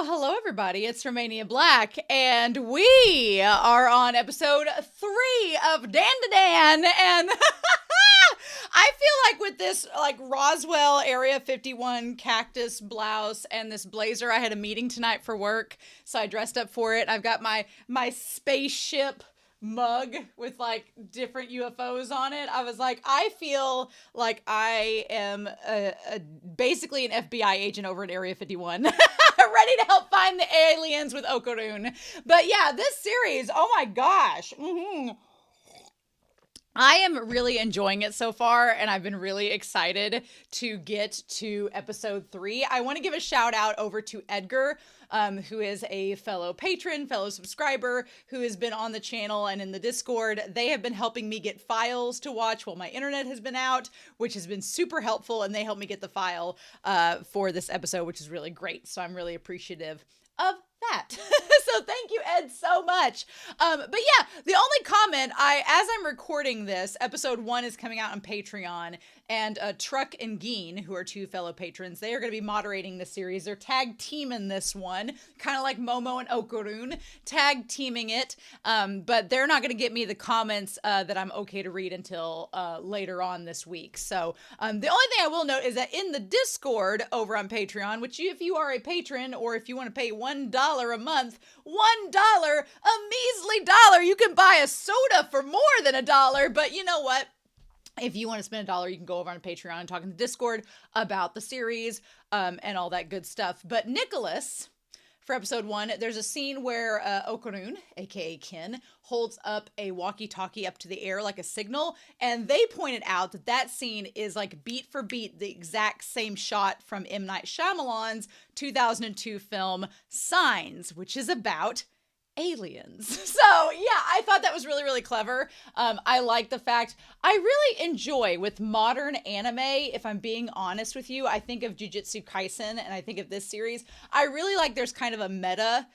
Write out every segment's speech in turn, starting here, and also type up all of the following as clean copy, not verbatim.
Hello everybody, it's Romania Black, and we are on episode 3 of DanDaDan, and I feel like with this, Roswell Area 51 cactus blouse and this blazer, I had a meeting tonight for work, so I dressed up for it. I've got my spaceship mug with different UFOs on it. I was like, I feel like I am basically an FBI agent over at Area 51, ready to help find the aliens with Okarun. But yeah, this series, oh my gosh. I am really enjoying it so far, and I've been really excited to get to episode 3. I want to give a shout out over to Edgar, who is a fellow patron, fellow subscriber, who has been on the channel and in the Discord. They have been helping me get files to watch while my internet has been out, which has been super helpful, and they helped me get the file for this episode, which is really great. So I'm really appreciative of that. So thank you, Ed, so much. But yeah, the only comment, as I'm recording this, episode 1 is coming out on Patreon, and Truck and Geen, who are 2 fellow patrons, they are going to be moderating the series. They're tag teaming this one, kind of like Momo and Okarun, tag teaming it. But they're not going to get me the comments that I'm okay to read until later on this week. So the only thing I will note is that in the Discord over on Patreon, which if you are a patron or if you want to pay $1 a month, $1, a measly dollar, you can buy a soda for more than $1. But you know what? If you want to spend $1, you can go over on Patreon and talk in the Discord about the series and all that good stuff. But Nicholas, for episode 1, there's a scene where Okarun, aka Kin, holds up a walkie-talkie up to the air like a signal, and they pointed out that that scene is like beat for beat the exact same shot from M. Night Shyamalan's 2002 film Signs, which is about aliens. So yeah, I thought that was really, really clever. I like the fact, I really enjoy with modern anime, if I'm being honest with you, I think of Jujutsu Kaisen and I think of this series. I really like there's kind of a meta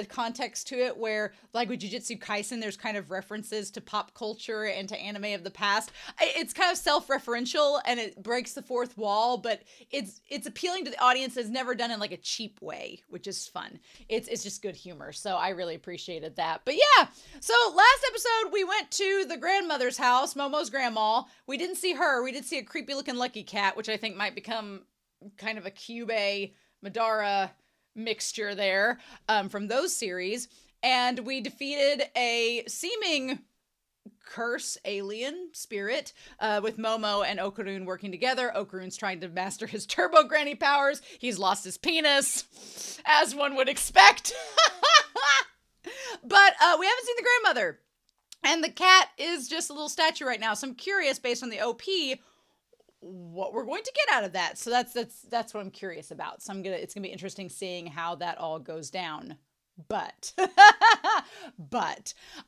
context to it where, like with Jujutsu Kaisen, there's kind of references to pop culture and to anime of the past. It's kind of self-referential and it breaks the fourth wall, but it's appealing to the audience. It's never done in like a cheap way, which is fun. It's just good humor. So I really appreciated that. But yeah, so last episode we went to the grandmother's house, Momo's grandma. We didn't see her. We did see a creepy looking Lucky Cat, which I think might become kind of a Kyubey Madara mixture there from those series, and we defeated a seeming curse alien spirit with Momo and Okarun working together. Okarun's trying to master his turbo granny powers. He's lost his penis, as one would expect. But we haven't seen the grandmother, and the cat is just a little statue right now, so I'm curious, based on the OP, what we're going to get out of that. So that's what I'm curious about. So it's gonna be interesting seeing how that all goes down. But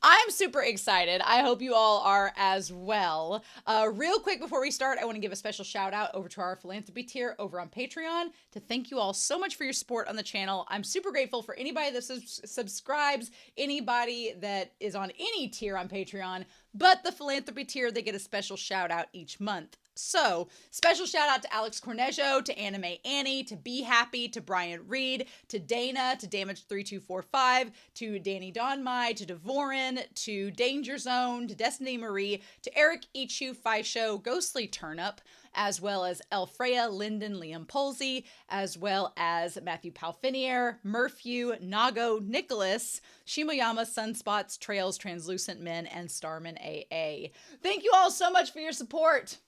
I'm super excited. I hope you all are as well. Real quick before we start, I want to give a special shout out over to our philanthropy tier over on Patreon to thank you all so much for your support on the channel. I'm super grateful for anybody that subscribes, anybody that is on any tier on Patreon, but the philanthropy tier, they get a special shout out each month. So, special shout out to Alex Cornejo, to Anime Annie, to Be Happy, to Brian Reed, to Dana, to Damage3245, to Danny Donmai, to Devorin, to Danger Zone, to Destiny Marie, to Eric Ichu, Fisho, Ghostly Turnip, as well as Elfreya, Lyndon, Liam Polsey, as well as Matthew Palfinier, Murphew, Nago, Nicholas, Shimoyama, Sunspots, Trails, Translucent Men, and Starman AA. Thank you all so much for your support.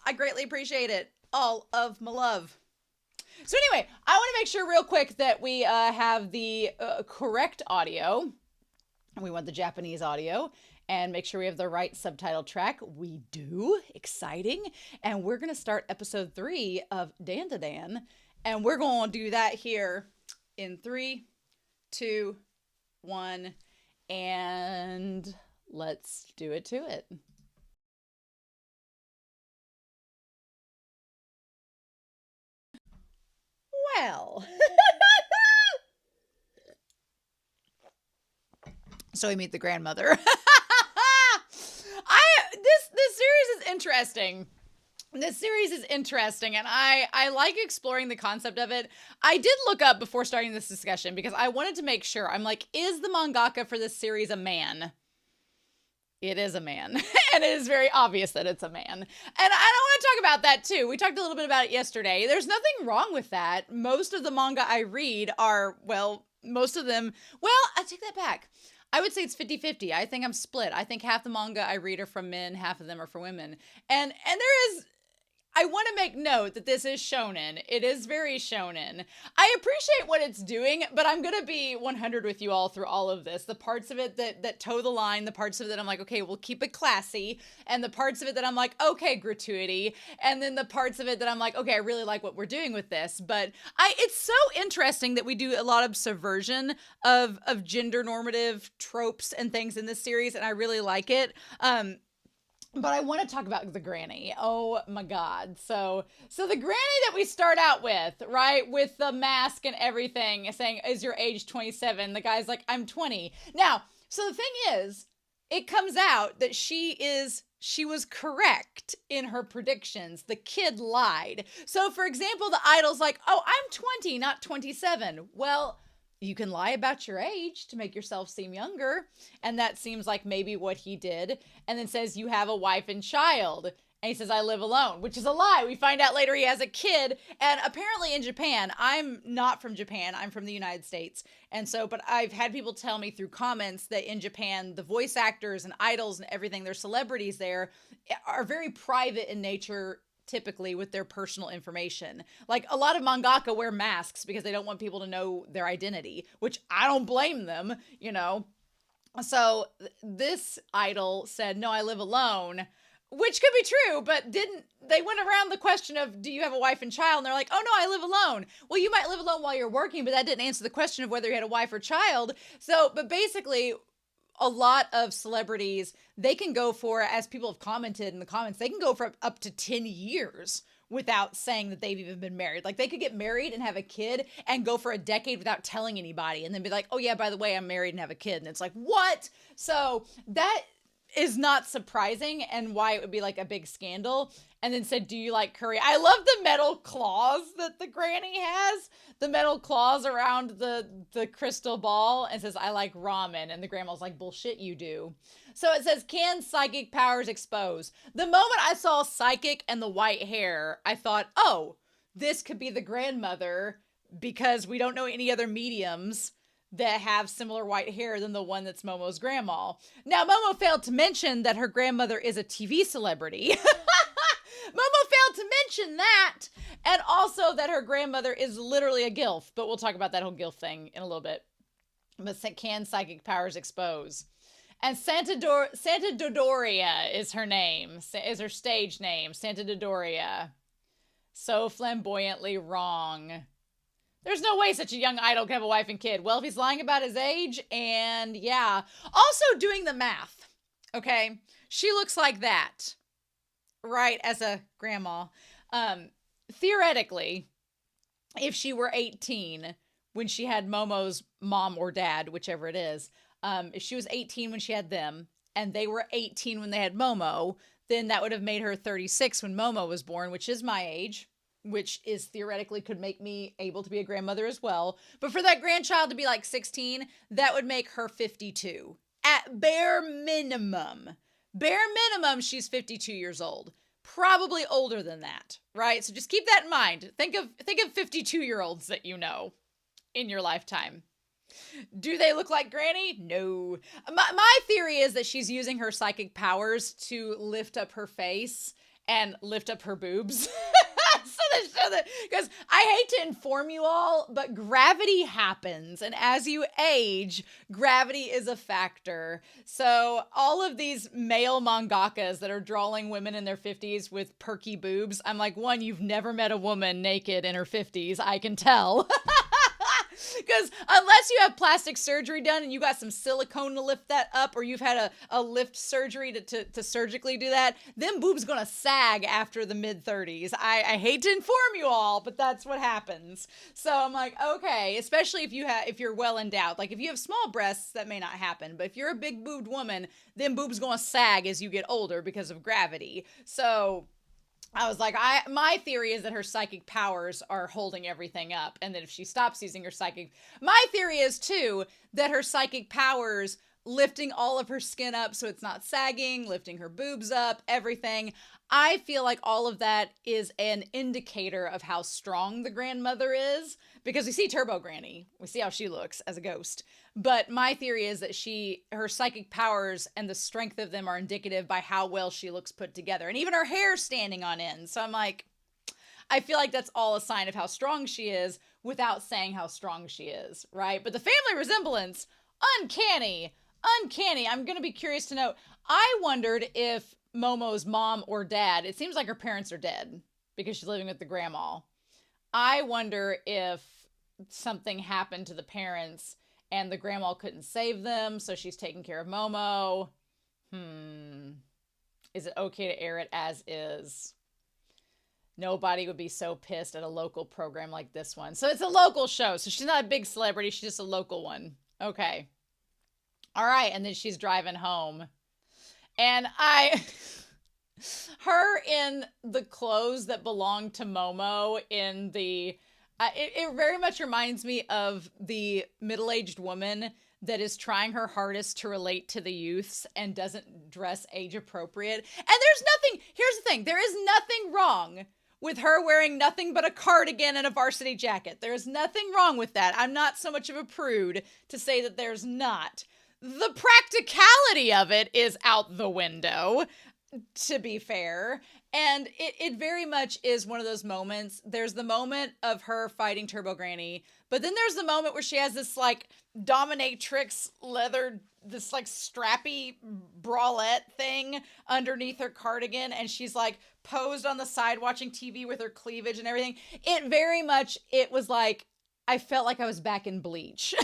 I greatly appreciate it. All of my love. So anyway, I want to make sure real quick that we have the correct audio. We want the Japanese audio. And make sure we have the right subtitle track. We do. Exciting. And we're going to start episode 3 of DanDaDan. And we're going to do that here in 3, 2, 1. And let's do it to it. Well, so we meet the grandmother. This series is interesting This series is interesting, and I like exploring the concept of it. I did look up before starting this discussion because I wanted to make sure. I'm like, is the mangaka for this series a man? It is a man, and it is very obvious that it's a man. And I don't want to talk about that too. We talked a little bit about it yesterday. There's nothing wrong with that. Most of the manga I read are, well, most of them, well, I take that back. I would say it's 50-50. I think I'm split. I think half the manga I read are from men, half of them are for women. And there is, I want to make note that this is shonen. It is very shonen. I appreciate what it's doing, but I'm going to be 100 with you all through all of this. The parts of it that toe the line, the parts of it that I'm like, okay, we'll keep it classy, and the parts of it that I'm like, okay, gratuity, and then the parts of it that I'm like, okay, I really like what we're doing with this. But it's so interesting that we do a lot of subversion of gender normative tropes and things in this series, and I really like it. But I want to talk about the granny. Oh my God. So the granny that we start out with, right? With the mask and everything saying, is your age 27? The guy's like, I'm 20. Now, so the thing is, it comes out that she was correct in her predictions. The kid lied. So for example, the idol's like, oh, I'm 20, not 27. Well, you can lie about your age to make yourself seem younger. And that seems like maybe what he did. And then says, you have a wife and child. And he says, I live alone, which is a lie. We find out later he has a kid. And apparently in Japan, I'm not from Japan. I'm from the United States. And so, but I've had people tell me through comments that in Japan, the voice actors and idols and everything, their celebrities there are very private in nature, typically with their personal information. Like a lot of mangaka wear masks because they don't want people to know their identity, which I don't blame them, you know. So this idol said, no, I live alone, which could be true, but they went around the question of, do you have a wife and child? And they're like, oh no, I live alone. Well, you might live alone while you're working, but that didn't answer the question of whether you had a wife or child. So, but basically, a lot of celebrities, they can go for, as people have commented in the comments, they can go for up to 10 years without saying that they've even been married. Like they could get married and have a kid and go for a decade without telling anybody and then be like, oh yeah, by the way, I'm married and have a kid. And it's like, what? So that is not surprising and why it would be like a big scandal. And then said, do you like curry? I love the metal claws that the granny has. The metal claws around the crystal ball and says, I like ramen. And the grandma's like, bullshit, you do. So it says, can psychic powers expose? The moment I saw psychic and the white hair, I thought, oh, this could be the grandmother because we don't know any other mediums that have similar white hair than the one that's Momo's grandma. Now, Momo failed to mention that her grandmother is a TV celebrity. Momo failed to mention that. And also that her grandmother is literally a GILF. But we'll talk about that whole GILF thing in a little bit. But can psychic powers expose? And Santa Dodoria is her name. Is her stage name. Santa Dodoria. So flamboyantly wrong. There's no way such a young idol can have a wife and kid. Well, if he's lying about his age, and yeah. Also doing the math, okay? She looks like that, right, as a grandma. Theoretically, if she were 18 when she had Momo's mom or dad, whichever it is, if she was 18 when she had them, and they were 18 when they had Momo, then that would have made her 36 when Momo was born, which is my age, which is theoretically could make me able to be a grandmother as well. But for that grandchild to be like 16, that would make her 52. At bare minimum. Bare minimum, she's 52 years old. Probably older than that, right? So just keep that in mind. Think of 52-year-olds that you know in your lifetime. Do they look like Granny? No. My theory is that she's using her psychic powers to lift up her face and lift up her boobs. So that, because I hate to inform you all, but gravity happens. And as you age, gravity is a factor. So all of these male mangakas that are drawing women in their 50s with perky boobs, I'm like, one, you've never met a woman naked in her 50s. I can tell. Because unless you have plastic surgery done and you got some silicone to lift that up, or you've had a lift surgery to surgically do that, then boobs gonna sag after the mid-30s. I hate to inform you all, but that's what happens. So I'm like, okay, especially if you're well endowed. Like if you have small breasts, that may not happen. But if you're a big boobed woman, then boobs gonna sag as you get older because of gravity. So I was like, my theory is that her psychic powers are holding everything up, and that if she stops using her psychic, my theory is too that her psychic powers lifting all of her skin up so it's not sagging, lifting her boobs up, everything. I feel like all of that is an indicator of how strong the grandmother is, because we see Turbo Granny, we see how she looks as a ghost. But my theory is that her psychic powers and the strength of them are indicative by how well she looks put together. And even her hair standing on end. So I'm like, I feel like that's all a sign of how strong she is without saying how strong she is, right? But the family resemblance, uncanny. I'm going to be curious to know. I wondered if Momo's mom or dad, it seems like her parents are dead because she's living with the grandma. I wonder if something happened to the parents and the grandma couldn't save them, so she's taking care of Momo. Is it okay to air it as is? Nobody would be so pissed at a local program like this one. So it's a local show, so she's not a big celebrity, she's just a local one. Okay. All right, and then she's driving home. And her in the clothes that belong to Momo in the... it very much reminds me of the middle-aged woman that is trying her hardest to relate to the youths and doesn't dress age-appropriate. And here's the thing, there is nothing wrong with her wearing nothing but a cardigan and a varsity jacket. There is nothing wrong with that. I'm not so much of a prude to say that there's not. The practicality of it is out the window, to be fair. And it very much is one of those moments. There's the moment of her fighting Turbo Granny, but then there's the moment where she has this like dominatrix leather, this like strappy bralette thing underneath her cardigan, and she's like posed on the side watching TV with her cleavage and everything. It was like, I felt like I was back in Bleach.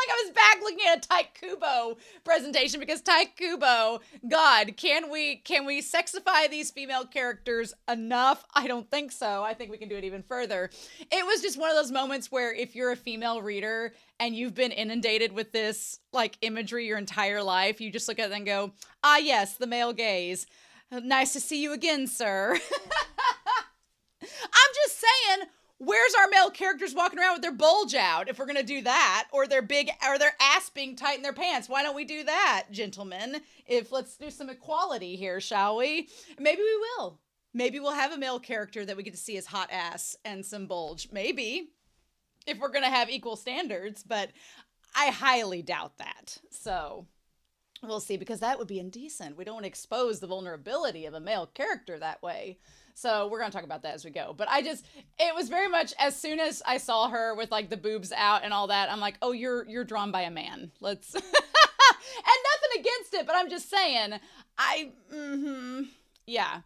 I was back looking at a Tyke Kubo presentation, because Tyke Kubo, God, can we sexify these female characters enough? I don't think so. I think we can do it even further. It was just one of those moments where if you're a female reader and you've been inundated with this like imagery your entire life, you just look at it and go, ah, yes, the male gaze. Nice to see you again, sir. I'm just saying, where's our male characters walking around with their bulge out if we're going to do that, or their ass being tight in their pants? Why don't we do that, gentlemen? Let's do some equality here, shall we? Maybe we will. Maybe we'll have a male character that we get to see as hot ass and some bulge. Maybe, if we're going to have equal standards, but I highly doubt that. So we'll see, because that would be indecent. We don't want to expose the vulnerability of a male character that way. So we're going to talk about that as we go. But it was very much, as soon as I saw her with like the boobs out and all that, I'm like, oh, you're drawn by a man. Let's, and nothing against it, but I'm just saying, yeah.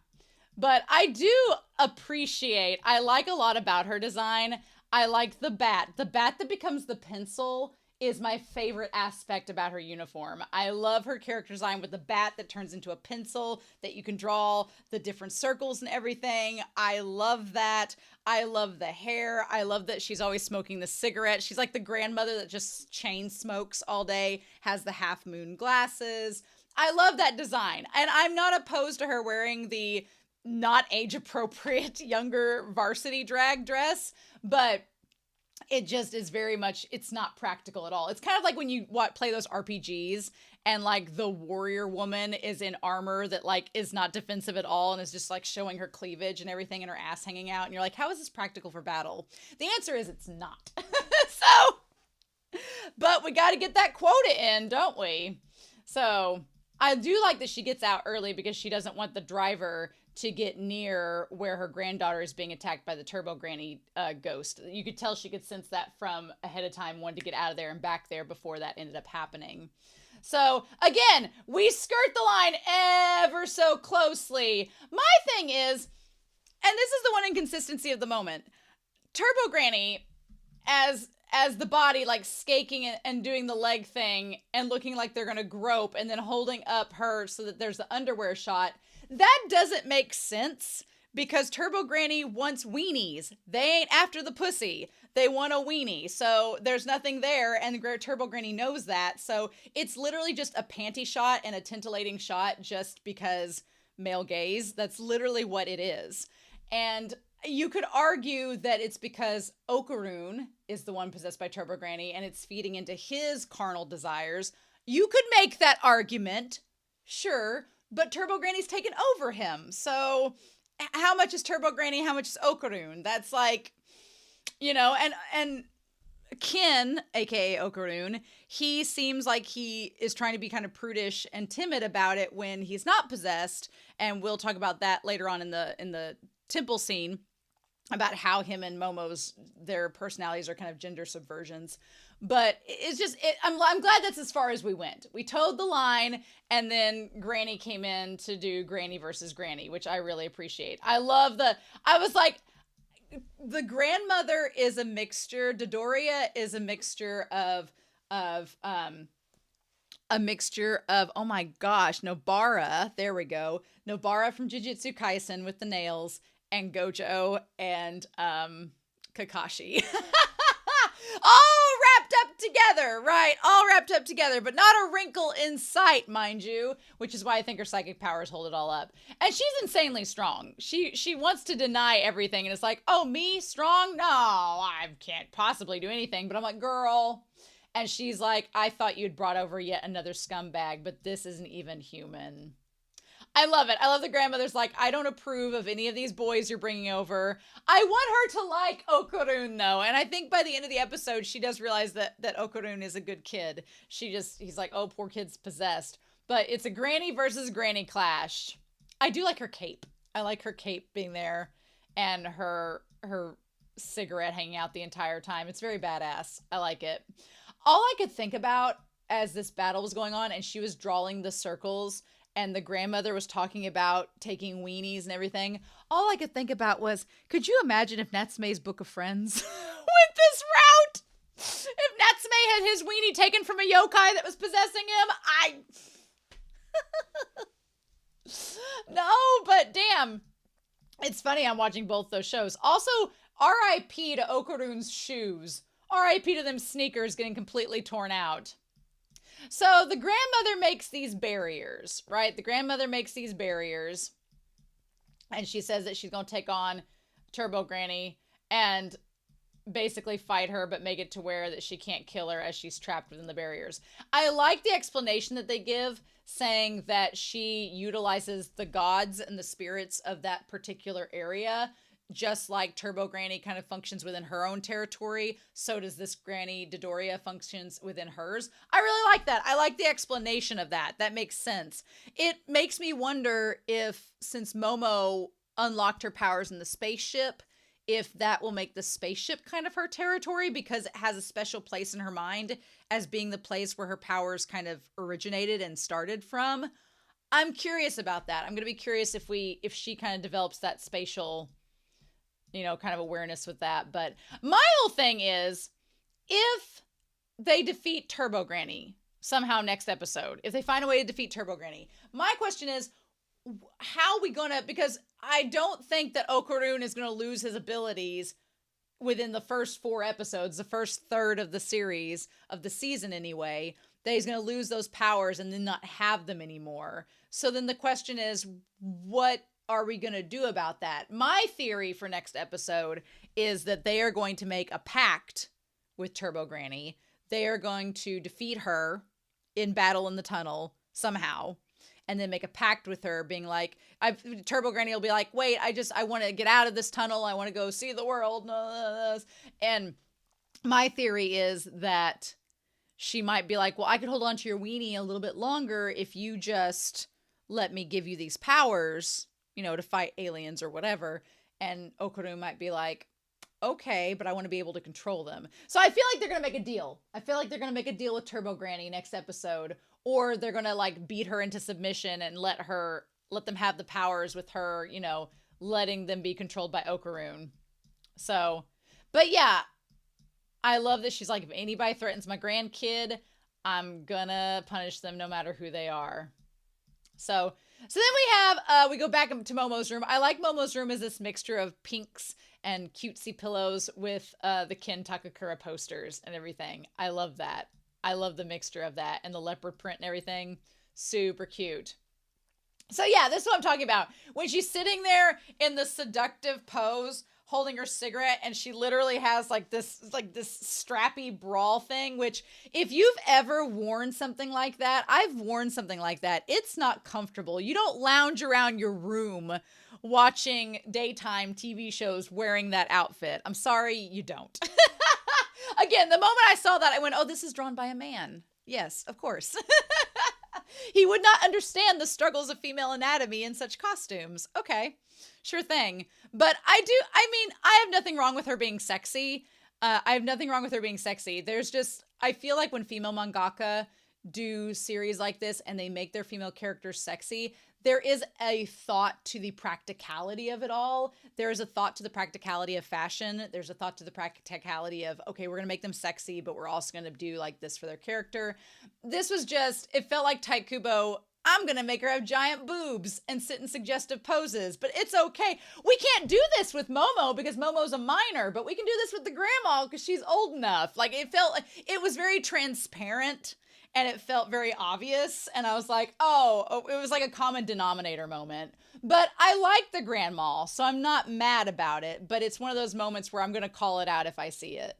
But I do appreciate, I like a lot about her design. I like the bat that becomes the pencil is my favorite aspect about her uniform. I love her character design with the bat that turns into a pencil that you can draw the different circles and everything. I love that. I love the hair. I love that she's always smoking the cigarette. She's like the grandmother that just chain smokes all day, has the half moon glasses. I love that design. And I'm not opposed to her wearing the not age appropriate younger varsity drag dress, but it just is very much, it's not practical at all. It's kind of like when you play those RPGs and like the warrior woman is in armor that like is not defensive at all and is just like showing her cleavage and everything and her ass hanging out. And you're like, how is this practical for battle? The answer is it's not. But we got to get that quota in, don't we? So I do like that she gets out early because she doesn't want the driver to get near where her granddaughter is being attacked by the Turbo Granny ghost. You could tell she could sense that from ahead of time, wanted to get out of there and back there before that ended up happening. So again, we skirt the line ever so closely. My thing is, and this is the one inconsistency of the moment, Turbo Granny as the body like skaking and doing the leg thing and looking like they're gonna grope and then holding up her so that there's the underwear shot. That doesn't make sense because Turbo Granny wants weenies. They ain't after the pussy. They want a weenie. So there's nothing there, and Turbo Granny knows that. So it's literally just a panty shot and a tintillating shot just because male gaze. That's literally what it is. And you could argue that it's because Okarun is the one possessed by Turbo Granny and it's feeding into his carnal desires. You could make that argument, sure, but Turbo Granny's taken over him. So how much is Turbo Granny? How much is Okarun? That's like, and Kin, aka Okarun, he seems like he is trying to be kind of prudish and timid about it when he's not possessed, and we'll talk about that later on in the temple scene about how him and Momo's their personalities are kind of gender subversions. But it's just I'm glad that's as far as we went. We towed the line, and then Granny came in to do Granny versus Granny, which I really appreciate. I was like, the grandmother is a mixture. Dodoria is a mixture of oh my gosh, Nobara. There we go. Nobara from Jujutsu Kaisen with the nails, and Gojo and Kakashi. All wrapped up together, right? All wrapped up together, but not a wrinkle in sight, mind you, which is why I think her psychic powers hold it all up. And she's insanely strong. She wants to deny everything, and it's like, oh, me? Strong? No, I can't possibly do anything. But I'm like, girl. And she's like, I thought you'd brought over yet another scumbag, but this isn't even human. I love it. I love the grandmother's like, I don't approve of any of these boys you're bringing over. I want her to like Okarun, though. And I think by the end of the episode, she does realize that Okarun is a good kid. He's like, oh, poor kid's possessed. But it's a granny versus granny clash. I do like her cape. I like her cape being there and her cigarette hanging out the entire time. It's very badass. I like it. All I could think about as this battle was going on and she was drawing the circles and the grandmother was talking about taking weenies and everything, all I could think about was, could you imagine if Natsume's Book of Friends went this route? If Natsume had his weenie taken from a yokai that was possessing him? No, but damn. It's funny, I'm watching both those shows. Also, R.I.P. to Okarun's shoes. R.I.P. to them sneakers getting completely torn out. So the grandmother makes these barriers, right? The grandmother makes these barriers. And she says that she's going to take on Turbo Granny and basically fight her, but make it to where that she can't kill her as she's trapped within the barriers. I like the explanation that they give, saying that she utilizes the gods and the spirits of that particular area. Just like Turbo Granny kind of functions within her own territory, so does this Granny Dodoria functions within hers. I really like that. I like the explanation of that. That makes sense. It makes me wonder if, since Momo unlocked her powers in the spaceship, if that will make the spaceship kind of her territory because it has a special place in her mind as being the place where her powers kind of originated and started from. I'm curious about that. I'm going to be curious if she kind of develops that spatial, kind of awareness with that. But my whole thing is, if they defeat Turbo Granny somehow next episode, if they find a way to defeat Turbo Granny, my question is, how are we gonna, because I don't think that Okarun is gonna lose his abilities within the first 4 episodes, the first third of the series, of the season anyway, that he's gonna lose those powers and then not have them anymore. So then the question is, what are we going to do about that? My theory for next episode is that they are going to make a pact with Turbo Granny. They are going to defeat her in battle in the tunnel somehow, and then make a pact with her, being like, Turbo Granny will be like, wait, I want to get out of this tunnel. I want to go see the world. And my theory is that she might be like, well, I could hold on to your weenie a little bit longer if you just let me give you these powers, to fight aliens or whatever. And Okarun might be like, okay, but I want to be able to control them. So I feel like they're going to make a deal. I feel like they're going to make a deal with Turbo Granny next episode, or they're going to beat her into submission and let them have the powers with her, letting them be controlled by Okarun. So, but yeah, I love that she's like, if anybody threatens my grandkid, I'm gonna punish them no matter who they are. So then we go back to Momo's room. I like Momo's room as this mixture of pinks and cutesy pillows with the Ken Takakura posters and everything. I love that. I love the mixture of that and the leopard print and everything. Super cute. So yeah, this is what I'm talking about. When she's sitting there in the seductive pose, holding her cigarette, and she literally has like this strappy brawl thing, which if you've ever worn something like that, I've worn something like that. It's not comfortable. You don't lounge around your room watching daytime TV shows wearing that outfit. I'm sorry, you don't. Again, the moment I saw that, I went, oh, this is drawn by a man. Yes, of course. He would not understand the struggles of female anatomy in such costumes. Okay, sure thing. But I have nothing wrong with her being sexy. I have nothing wrong with her being sexy. There's just, I feel like when female mangaka do series like this and they make their female characters sexy, there is a thought to the practicality of it all. There is a thought to the practicality of fashion. There's a thought to the practicality of, okay, we're going to make them sexy, but we're also going to do like this for their character. This was just, it felt like Tite Kubo, I'm going to make her have giant boobs and sit in suggestive poses, but it's okay. We can't do this with Momo because Momo's a minor, but we can do this with the grandma because she's old enough. Like it was very transparent. And it felt very obvious. And I was like, oh, it was like a common denominator moment. But I like the grandma, so I'm not mad about it. But it's one of those moments where I'm going to call it out if I see it.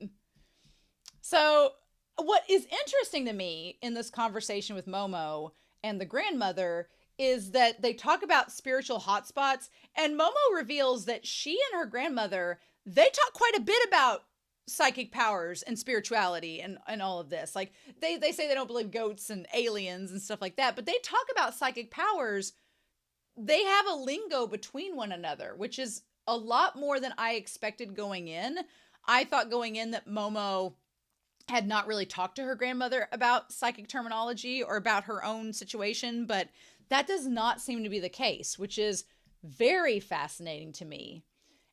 So what is interesting to me in this conversation with Momo and the grandmother is that they talk about spiritual hotspots. And Momo reveals that she and her grandmother, they talk quite a bit about psychic powers and spirituality and all of this. Like they say they don't believe goats and aliens and stuff like that, but they talk about psychic powers. They have a lingo between one another, which is a lot more than I expected going in. I thought going in that Momo had not really talked to her grandmother about psychic terminology or about her own situation, but that does not seem to be the case, which is very fascinating to me.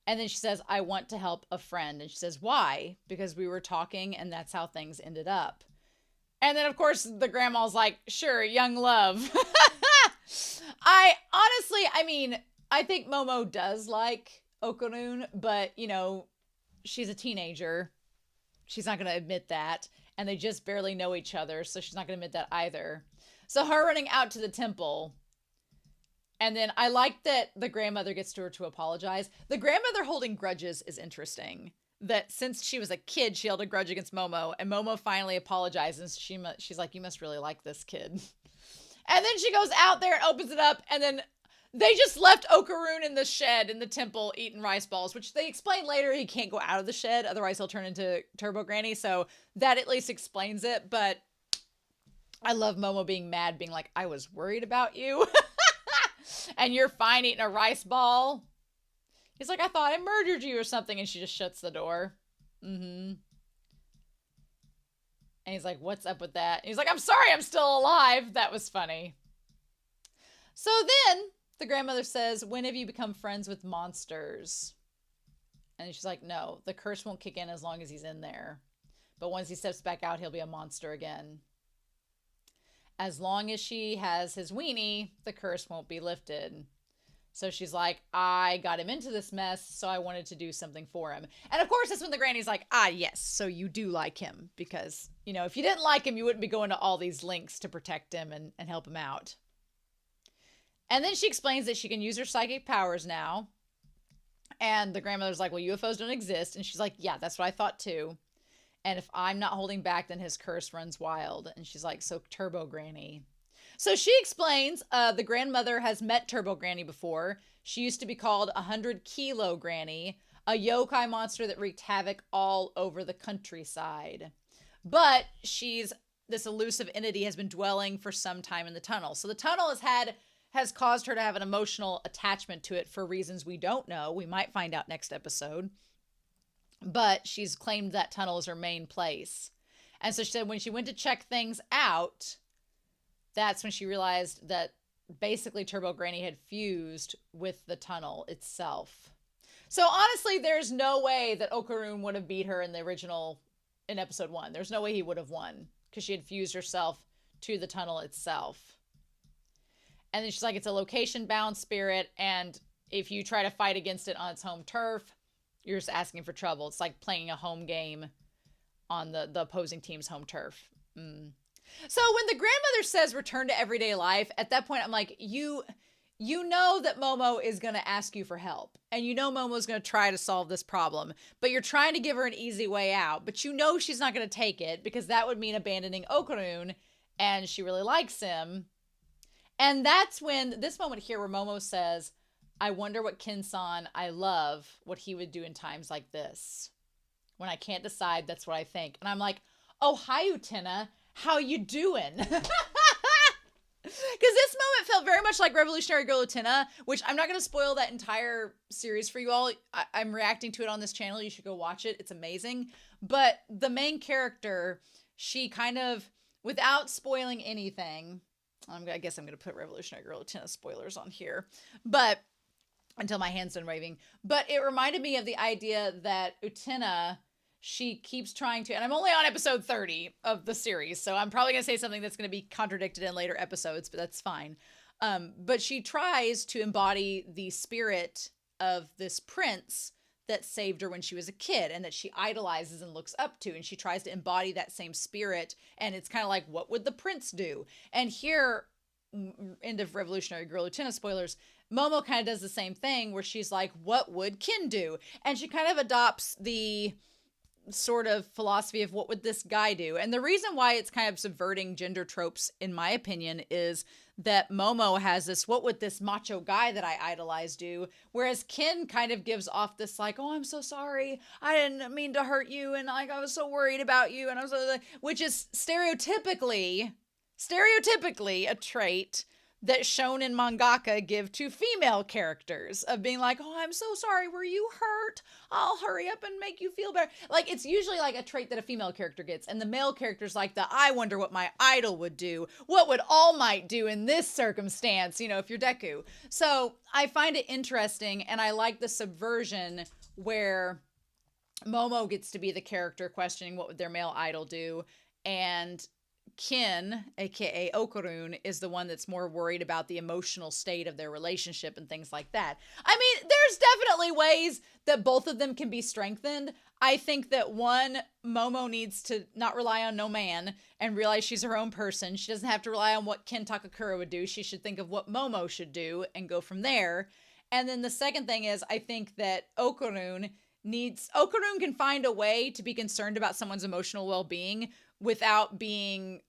And then she says, I want to help a friend. And she says, why? Because we were talking and that's how things ended up. And then, of course, the grandma's like, sure, young love. I think Momo does like Okarun, but, you know, she's a teenager. She's not going to admit that. And they just barely know each other, so she's not going to admit that either. So her running out to the temple. And then I like that the grandmother gets to her to apologize. The grandmother holding grudges is interesting. That since she was a kid, she held a grudge against Momo. And Momo finally apologizes. She's like, you must really like this kid. And then she goes out there and opens it up. And then they just left Okarun in the shed in the temple eating rice balls. Which they explain later he can't go out of the shed. Otherwise he'll turn into Turbo Granny. So that at least explains it. But I love Momo being mad. Being like, I was worried about you. And you're fine eating a rice ball. He's like, I thought I murdered you or something. And she just shuts the door. And he's like, what's up with that? And he's like, I'm sorry, I'm still alive. That was funny. So then the grandmother says, when have you become friends with monsters? And she's like, no, the curse won't kick in as long as he's in there. But once he steps back out, he'll be a monster again. As long as she has his weenie, the curse won't be lifted. So she's like, I got him into this mess, so I wanted to do something for him. And of course, that's when the granny's like, yes, so you do like him. Because, you know, if you didn't like him, you wouldn't be going to all these lengths to protect him and help him out. And then she explains that she can use her psychic powers now. And the grandmother's like, well, UFOs don't exist. And she's like, yeah, that's what I thought too. And if I'm not holding back, then his curse runs wild. And she's like, so Turbo Granny. So she explains the grandmother has met Turbo Granny before. She used to be called 100 Kilo Granny, a yokai monster that wreaked havoc all over the countryside. But this elusive entity has been dwelling for some time in the tunnel. So the tunnel has caused her to have an emotional attachment to it for reasons we don't know. We might find out next episode. But she's claimed that tunnel as her main place. And so she said when she went to check things out, that's when she realized that basically Turbo Granny had fused with the tunnel itself. So honestly, there's no way that Okarun would have beat her in episode 1. There's no way he would have won because she had fused herself to the tunnel itself. And then she's like, it's a location-bound spirit, and if you try to fight against it on its home turf, you're just asking for trouble. It's like playing a home game on the opposing team's home turf. So when the grandmother says return to everyday life, at that point I'm like, you you know that Momo is going to ask you for help, and you know Momo's going to try to solve this problem, but you're trying to give her an easy way out, but you know she's not going to take it because that would mean abandoning Okarun, and she really likes him. And that's when this moment here where Momo says, I wonder what Kin-san I love, what he would do in times like this. When I can't decide, that's what I think. And I'm like, oh, hi, Utena. How you doing? Because this moment felt very much like Revolutionary Girl Utena, which I'm not going to spoil that entire series for you all. I'm reacting to it on this channel. You should go watch it. It's amazing. But the main character, she kind of, without spoiling anything, I guess I'm going to put Revolutionary Girl Utena spoilers on here, but until my hand's done waving. But it reminded me of the idea that Utena, she keeps trying to, and I'm only on episode 30 of the series, so I'm probably going to say something that's going to be contradicted in later episodes, but that's fine. But she tries to embody the spirit of this prince that saved her when she was a kid and that she idolizes and looks up to, and she tries to embody that same spirit, and it's kind of like, what would the prince do? And here, end of Revolutionary Girl Utena spoilers, Momo kind of does the same thing where she's like, what would Kin do? And she kind of adopts the sort of philosophy of what would this guy do? And the reason why it's kind of subverting gender tropes, in my opinion, is that Momo has this, what would this macho guy that I idolize do? Whereas Kin kind of gives off this like, oh, I'm so sorry. I didn't mean to hurt you. And like, I was so worried about you. And I was, which is stereotypically a trait that shonen mangaka give to female characters of being like, oh, I'm so sorry. Were you hurt? I'll hurry up and make you feel better. Like, it's usually like a trait that a female character gets. And the male character's like I wonder what my idol would do. What would All Might do in this circumstance? You know, if you're Deku. So I find it interesting. And I like the subversion where Momo gets to be the character questioning what would their male idol do. And Kin, aka Okarun, is the one that's more worried about the emotional state of their relationship and things like that. I mean, there's definitely ways that both of them can be strengthened. I think that one, Momo needs to not rely on no man and realize she's her own person. She doesn't have to rely on what Ken Takakura would do. She should think of what Momo should do and go from there. And then the second thing is, I think that Okarun can find a way to be concerned about someone's emotional well-being without being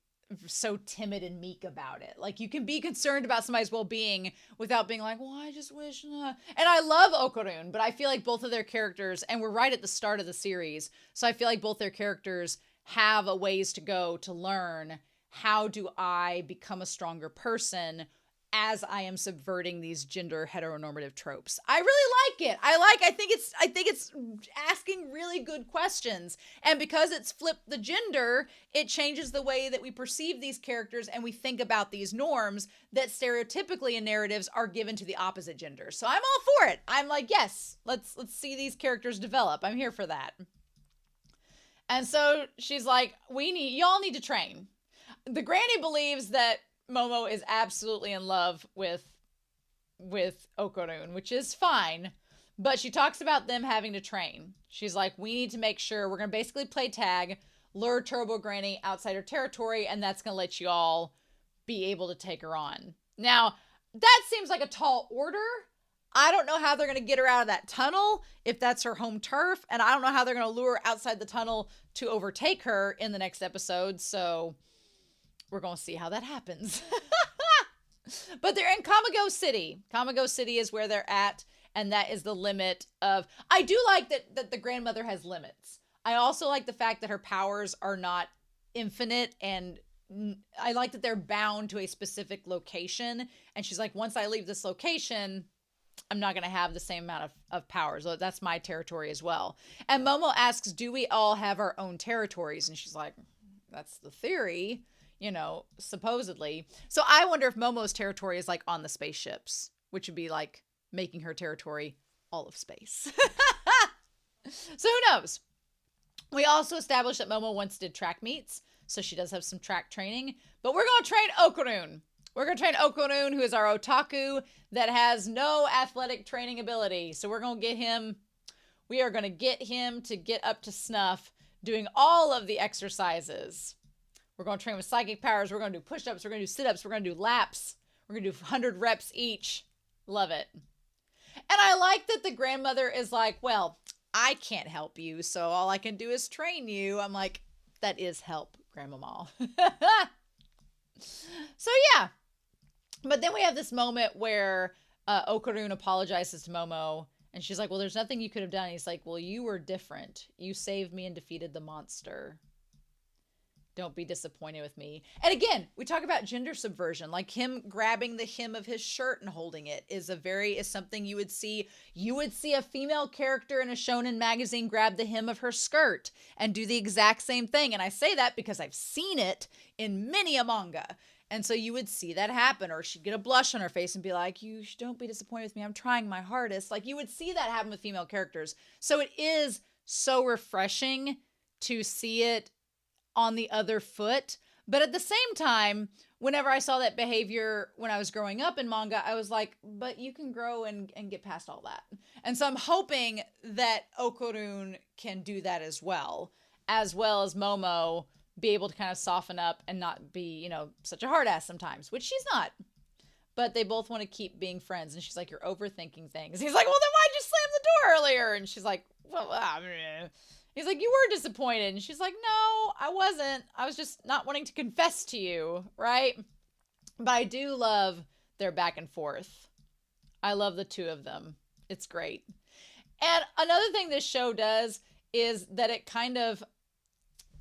so timid and meek about it. Like, you can be concerned about somebody's well-being without being like, well, I just wish, and I love Okarun, but I feel like both of their characters, and we're right at the start of the series, so I feel like both their characters have a ways to go to learn, how do I become a stronger person as I am subverting these gender heteronormative tropes. I really like it. I think it's asking really good questions. And because it's flipped the gender, it changes the way that we perceive these characters and we think about these norms that stereotypically in narratives are given to the opposite gender. So I'm all for it. I'm like, yes, let's see these characters develop. I'm here for that. And so she's like, y'all need to train. The granny believes that Momo is absolutely in love with Okarun, which is fine, but she talks about them having to train. She's like, we need to make sure we're going to basically play tag, lure Turbo Granny outside her territory, and that's going to let you all be able to take her on. Now, that seems like a tall order. I don't know how they're going to get her out of that tunnel if that's her home turf, and I don't know how they're going to lure her outside the tunnel to overtake her in the next episode, so we're going to see how that happens. But they're in Kamigo City. Kamigo City is where they're at, and that is the limit of... I do like that the grandmother has limits. I also like the fact that her powers are not infinite, and I like that they're bound to a specific location. And she's like, once I leave this location, I'm not going to have the same amount of powers. So that's my territory as well. And Momo asks, do we all have our own territories? And she's like, that's the theory. You know, supposedly. So I wonder if Momo's territory is like on the spaceships, which would be like making her territory all of space. So who knows? We also established that Momo once did track meets, so she does have some track training. But we're going to train Okarun. We're going to train Okarun, who is our otaku that has no athletic training ability. So we're going to get him, we are going to get him to get up to snuff doing all of the exercises. We're going to train with psychic powers. We're going to do push-ups. We're going to do sit-ups. We're going to do laps. We're going to do 100 reps each. Love it. And I like that the grandmother is like, well, I can't help you, so all I can do is train you. I'm like, that is help, Grandmama. So yeah. But then we have this moment where Okarun apologizes to Momo, and she's like, well, there's nothing you could have done. He's like, well, you were different. You saved me and defeated the monster. Don't be disappointed with me. And again, we talk about gender subversion, like him grabbing the hem of his shirt and holding it is something you would see. You would see a female character in a shonen magazine grab the hem of her skirt and do the exact same thing. And I say that because I've seen it in many a manga. And so you would see that happen, or she'd get a blush on her face and be like, you don't be disappointed with me. I'm trying my hardest. Like you would see that happen with female characters. So it is so refreshing to see it on the other foot. But at the same time, whenever I saw that behavior when I was growing up in manga, I was like, but you can grow and get past all that. And so I'm hoping that Okarun can do that as well as Momo be able to kind of soften up and not be, such a hard ass sometimes, which she's not. But they both want to keep being friends. And she's like, you're overthinking things. He's like, well, then why'd you slam the door earlier? And she's like, well, he's like, you were disappointed. And she's like, no, I wasn't. I was just not wanting to confess to you, right? But I do love their back and forth. I love the two of them. It's great. And another thing this show does is that it kind of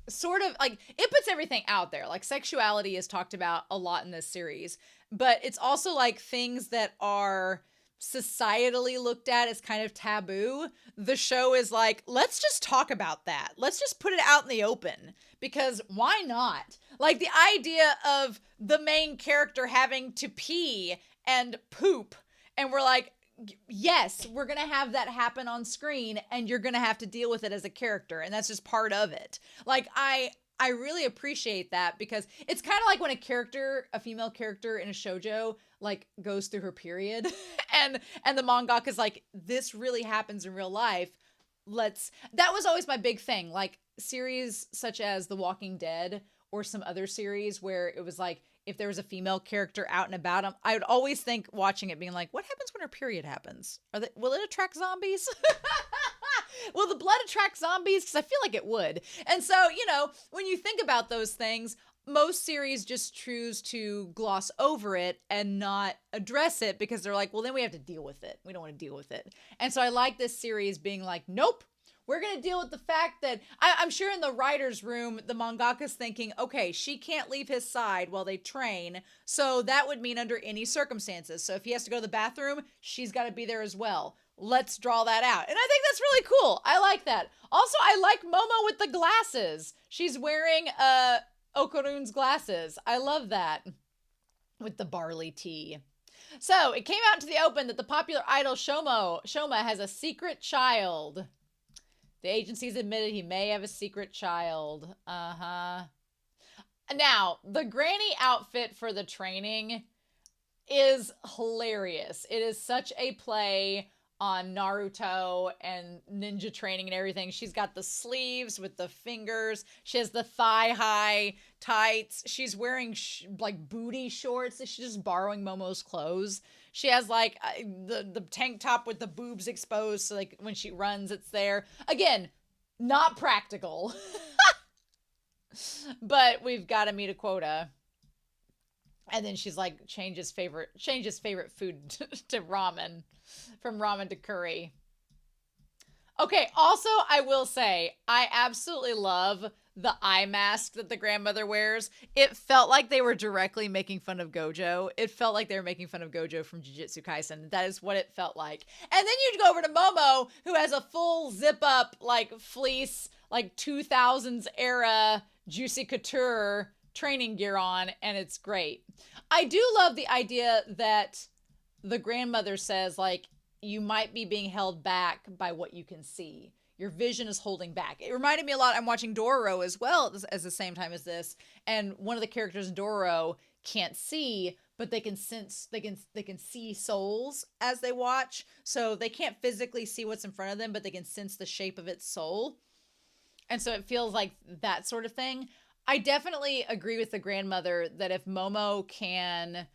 sort of like it puts everything out there. Like sexuality is talked about a lot in this series, but it's also like things that are societally looked at as kind of taboo. The show is like, let's just talk about that. Let's just put it out in the open, because why not? Like the idea of the main character having to pee and poop, and we're like, yes, we're going to have that happen on screen, and you're going to have to deal with it as a character. And that's just part of it. Like, I really appreciate that, because it's kind of like when a female character in a shoujo, like goes through her period and the mangaka is like, this really happens in real life. That was always my big thing. Like series such as The Walking Dead or some other series where it was like, if there was a female character out and about, I would always think watching it being like, what happens when her period happens? Will it attract zombies? Will the blood attract zombies? Because I feel like it would. And so, when you think about those things, most series just choose to gloss over it and not address it because they're like, well, then we have to deal with it. We don't want to deal with it. And so I like this series being like, nope. We're going to deal with the fact that I'm sure in the writer's room, the mangaka's thinking, okay, she can't leave his side while they train. So that would mean under any circumstances. So if he has to go to the bathroom, she's got to be there as well. Let's draw that out. And I think that's really cool. I like that. Also, I like Momo with the glasses. She's wearing Okarun's glasses. I love that. With the barley tea. So it came out into the open that the popular idol Shoma has a secret child. The agency's admitted he may have a secret child. Now, the granny outfit for the training is hilarious. It is such a play on Naruto and ninja training and everything. She's got the sleeves with the fingers. She has the thigh-high tights. She's wearing booty shorts. She's just borrowing Momo's clothes. She has like the tank top with the boobs exposed, so like when she runs, it's there. Again, not practical. But we've got to meet a quota. And then she's like changes favorite food to ramen, from ramen to curry. Okay, also I will say I absolutely love the eye mask that the grandmother wears. It felt like they were directly making fun of Gojo. It felt like they were making fun of Gojo from Jujutsu Kaisen. That is what it felt like. And then you'd go over to Momo, who has a full zip up, like fleece, like 2000s era Juicy Couture training gear on, and it's great. I do love the idea that the grandmother says, like, you might be being held back by what you can see. Your vision is holding back. It reminded me a lot. I'm watching Dororo as well as the same time as this. And one of the characters in Dororo can't see, but they can sense, they can see souls as they watch. So they can't physically see what's in front of them, but they can sense the shape of its soul. And so it feels like that sort of thing. I definitely agree with the grandmother that if Momo can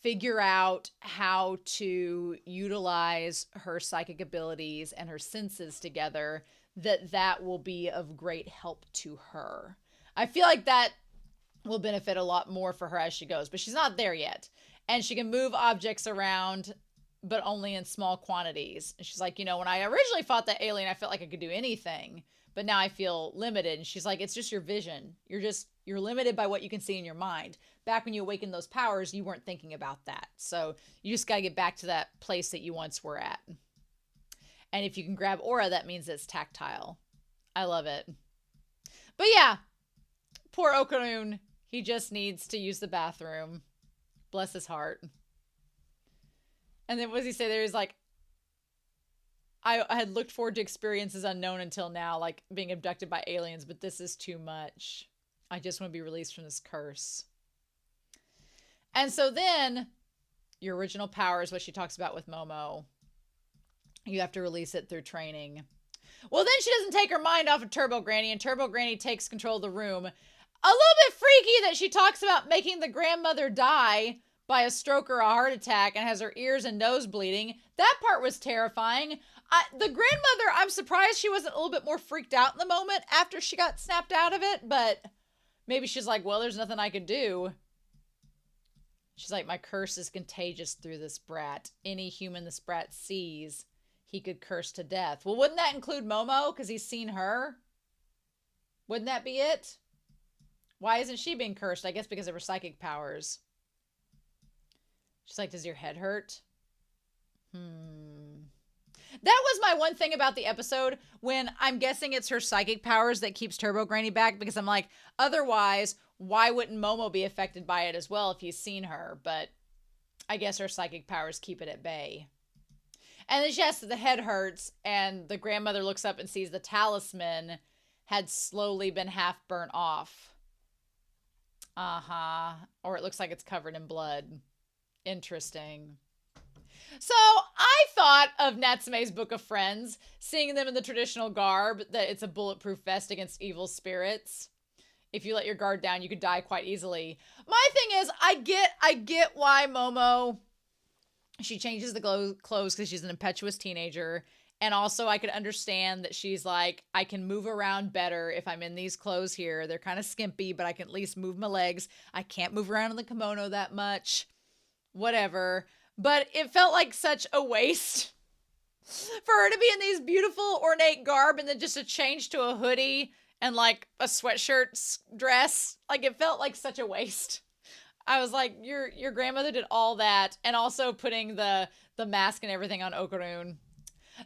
figure out how to utilize her psychic abilities and her senses together, that will be of great help to her. I feel like that will benefit a lot more for her as she goes, but she's not there yet. And she can move objects around, but only in small quantities. And she's like, you know, when I originally fought that alien, I felt like I could do anything, but now I feel limited. And she's like, it's just your vision. You're limited by what you can see in your mind. Back when you awakened those powers, you weren't thinking about that. So you just got to get back to that place that you once were at. And if you can grab aura, that means it's tactile. I love it. But yeah, poor Okarun. He just needs to use the bathroom. Bless his heart. And then what does he say there? He's like, I had looked forward to experiences unknown until now, like being abducted by aliens, but this is too much. I just want to be released from this curse. And so then, your original power is what she talks about with Momo. You have to release it through training. Well, then she doesn't take her mind off of Turbo Granny, and Turbo Granny takes control of the room. A little bit freaky that she talks about making the grandmother die by a stroke or a heart attack and has her ears and nose bleeding. That part was terrifying. The grandmother, I'm surprised she wasn't a little bit more freaked out in the moment after she got snapped out of it, but maybe she's like, well, there's nothing I could do. She's like, my curse is contagious through this brat. Any human this brat sees, he could curse to death. Well, wouldn't that include Momo? Because he's seen her? Wouldn't that be it? Why isn't she being cursed? I guess because of her psychic powers. She's like, does your head hurt? That was my one thing about the episode, when I'm guessing it's her psychic powers that keeps Turbo Granny back, because I'm like, otherwise, why wouldn't Momo be affected by it as well if he's seen her? But I guess her psychic powers keep it at bay. And then she asks if the head hurts, and the grandmother looks up and sees the talisman had slowly been half burnt off. Or it looks like it's covered in blood. Interesting. So I thought of Natsume's Book of Friends, seeing them in the traditional garb, that it's a bulletproof vest against evil spirits. If you let your guard down, you could die quite easily. My thing is, I get why Momo, she changes the clothes because she's an impetuous teenager. And also I could understand that she's like, I can move around better if I'm in these clothes here. They're kind of skimpy, but I can at least move my legs. I can't move around in the kimono that much. Whatever. But it felt like such a waste for her to be in these beautiful ornate garb and then just to change to a hoodie and like a sweatshirt dress. Like, it felt like such a waste. I was like, your grandmother did all that, and also putting the mask and everything on Okarun. And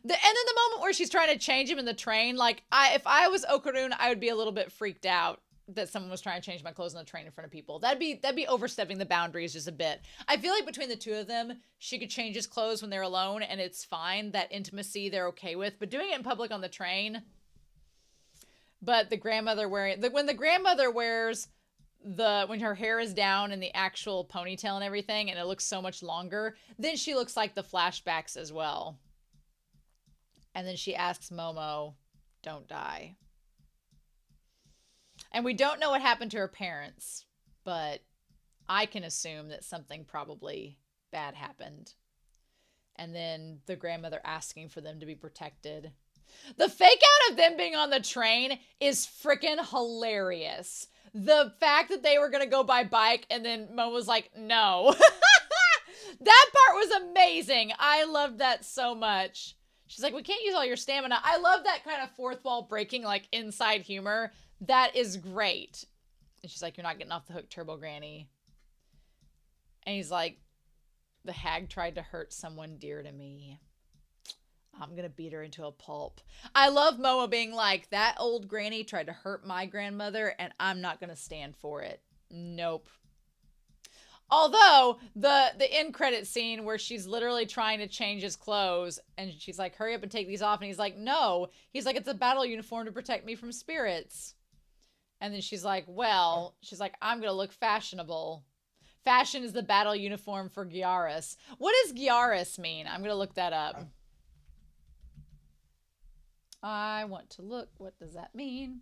then the moment where she's trying to change him in the train, like, if I was Okarun, I would be a little bit freaked out that someone was trying to change my clothes on the train in front of people. That'd be overstepping the boundaries just a bit. I feel like between the two of them, she could change his clothes when they're alone, and it's fine. That intimacy they're okay with. But doing it in public on the train. But the grandmother when the grandmother wears when her hair is down and the actual ponytail and everything, and it looks so much longer, then she looks like the flashbacks as well. And then she asks Momo, don't die. And we don't know what happened to her parents, but I can assume that something probably bad happened. And then the grandmother asking for them to be protected. The fake out of them being on the train is freaking hilarious. The fact that they were going to go by bike and then Mo was like, no. That part was amazing. I loved that so much. She's like, we can't use all your stamina. I love that kind of fourth wall breaking, like, inside humor. That is great. And she's like, you're not getting off the hook, Turbo Granny. And he's like, the hag tried to hurt someone dear to me. I'm going to beat her into a pulp. I love Momo being like, that old granny tried to hurt my grandmother, and I'm not going to stand for it. Nope. Although, the end credit scene where she's literally trying to change his clothes, and she's like, hurry up and take these off. And he's like, no. He's like, it's a battle uniform to protect me from spirits. And then she's like, well, I'm going to look fashionable. Fashion is the battle uniform for Gyaris. What does Gyaris mean? I'm going to look that up. I want to look. What does that mean?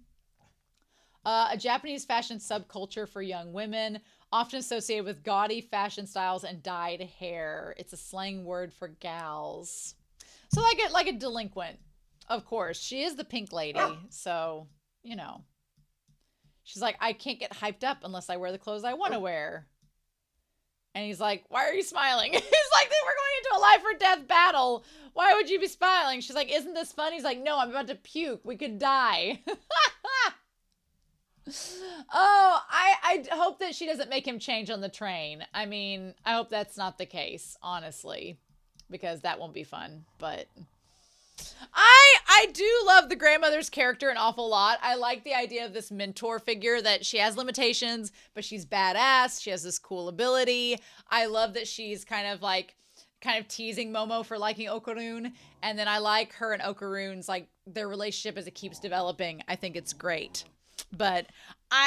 A Japanese fashion subculture for young women, often associated with gaudy fashion styles and dyed hair. It's a slang word for gals. So like a delinquent, of course. She is the pink lady, so, you know. She's like, I can't get hyped up unless I wear the clothes I want to wear. And he's like, why are you smiling? He's like, we're going into a life or death battle. Why would you be smiling? She's like, isn't this fun? He's like, no, I'm about to puke. We could die. Oh, I hope that she doesn't make him change on the train. I mean, I hope that's not the case, honestly, because that won't be fun. But I do love the grandmother's character an awful lot. I like the idea of this mentor figure, that she has limitations, but she's badass. She has this cool ability. I love that she's kind of teasing Momo for liking Okarun. And then I like her and Okarun's, like, their relationship as it keeps developing. I think it's great. But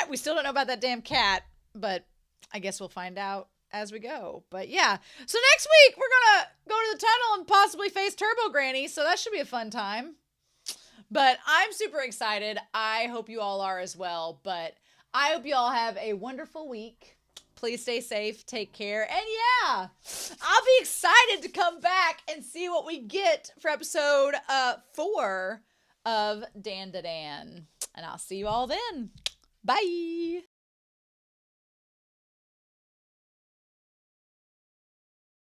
we still don't know about that damn cat, but I guess we'll find out as we go. But yeah, so next week we're gonna go to the tunnel and possibly face Turbo Granny, so that should be a fun time. But I'm super excited. I hope you all are as well. But I hope you all have a wonderful week. Please stay safe, take care, and yeah, I'll be excited to come back and see what we get for episode 4 of DanDaDan. And I'll see you all then. Bye.